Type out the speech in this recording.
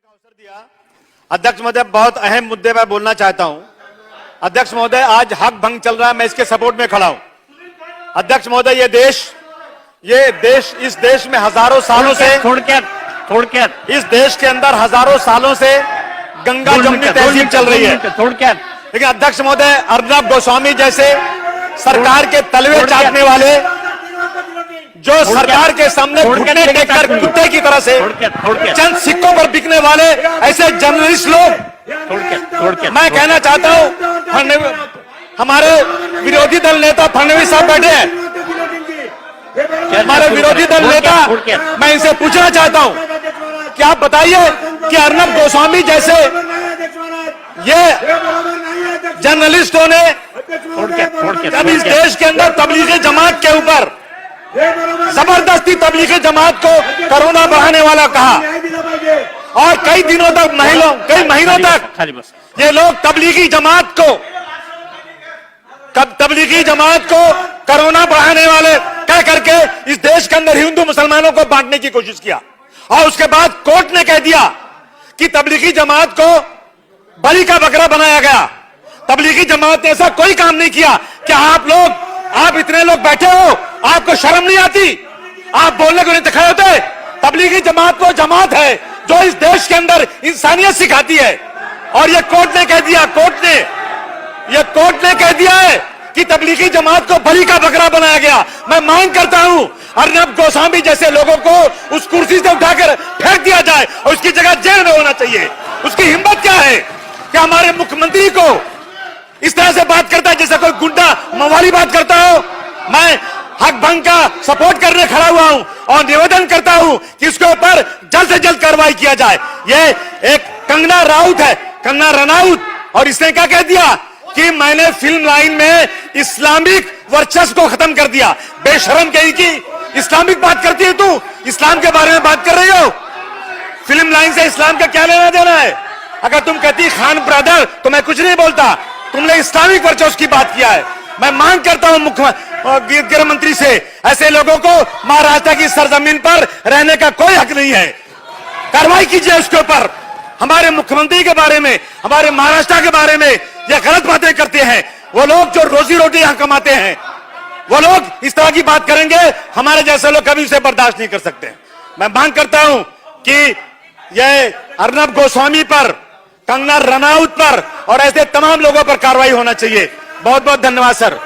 का अवसर दिया। अध्यक्ष महोदय, बहुत अहम मुद्दे पर बोलना चाहता हूं। अध्यक्ष महोदय, आज हक भंग चल रहा है, मैं इसके सपोर्ट में खड़ा हूं। अध्यक्ष महोदय, इस देश में हजारों सालों से इस देश के अंदर हजारों सालों से गंगा जमुनी तहजीब चल रही है। लेकिन अध्यक्ष महोदय, अर्नब गोस्वामी जैसे सरकार के तलवे चाटने वाले, जो सरकार के सामने घुटने टेककर कुत्ते की तरह से चंद सिक्कों पर बिकने वाले ऐसे जर्नलिस्ट लोग, मैं कहना चाहता हूं, हमारे विरोधी दल नेता फडणवीस साहब बैठे हैं, हमारे विरोधी दल नेता, मैं इनसे पूछना चाहता हूं कि आप बताइए कि अर्नब गोस्वामी जैसे ये जर्नलिस्टों ने जब इस देश के अंदर तबलीगी जमात के ऊपर जबरदस्ती तबलीगी जमात को कोरोना बढ़ाने वाला कहा और कई दिनों तक कई महीनों तक ये लोग तबलीगी जमात को कोरोना बढ़ाने वाले कह करके इस देश के अंदर हिंदू मुसलमानों को बांटने की कोशिश किया और उसके बाद कोर्ट ने कह दिया कि तबलीगी जमात को बलि का बकरा बनाया गया। तबलीगी जमात ने ऐसा कोई काम नहीं किया। क्या आप इतने लोग बैठे हो, आपको शर्म नहीं आती? आप बोलने को नहीं दिखाए होते? तबलीगी जमात वो जमात है जो इस देश के अंदर इंसानियत सिखाती है और ये कोर्ट ने कह दिया है कि तबलीगी जमात को बलि का बकरा बनाया गया। मैं मांग करता हूं अर्नब गोस्वामी जैसे लोगों को उस कुर्सी से उठाकर फेंक दिया जाए और उसकी जगह जेल में होना चाहिए। उसकी हिम्मत क्या है कि हमारे मुख्यमंत्री को इस तरह से बात करता है जैसे कोई गुंडा मवाली बात करता हो। मैं हक भंग का सपोर्ट करने खड़ा हुआ हूं और निवेदन करता हूं कि इसके ऊपर जल्द से जल्द कार्रवाई किया जाए। ये एक कंगना रनाउत, और इसने क्या कह दिया कि मैंने फिल्म लाइन में इस्लामिक वर्चस्व को खत्म कर दिया। बेशरम कहीं की इस्लामिक बात करती है तू, इस्लाम के बारे में बात कर रही हो। फिल्म लाइन से इस्लाम का क्या लेना देना है? अगर तुम कहती खान ब्रदर तो मैं कुछ नहीं बोलता, तुमने इस्लामिक वर्चस्व की बात किया है। मैं मांग करता हूं गृह मंत्री से, ऐसे लोगों को महाराष्ट्र की सरजमीन पर रहने का कोई हक नहीं है। कार्रवाई कीजिए उसके ऊपर। हमारे मुख्यमंत्री के बारे में, हमारे महाराष्ट्र के बारे में ये गलत बातें करते हैं वो लोग जो रोजी रोटी यहां कमाते हैं। वो लोग इस तरह की बात करेंगे, हमारे जैसे लोग कभी उसे बर्दाश्त नहीं कर सकते। मैं मांग करता हूं कि यह अर्नब गोस्वामी पर, कंगना रनाउत पर और ऐसे तमाम लोगों पर कार्रवाई होना चाहिए। बहुत बहुत धन्यवाद सर।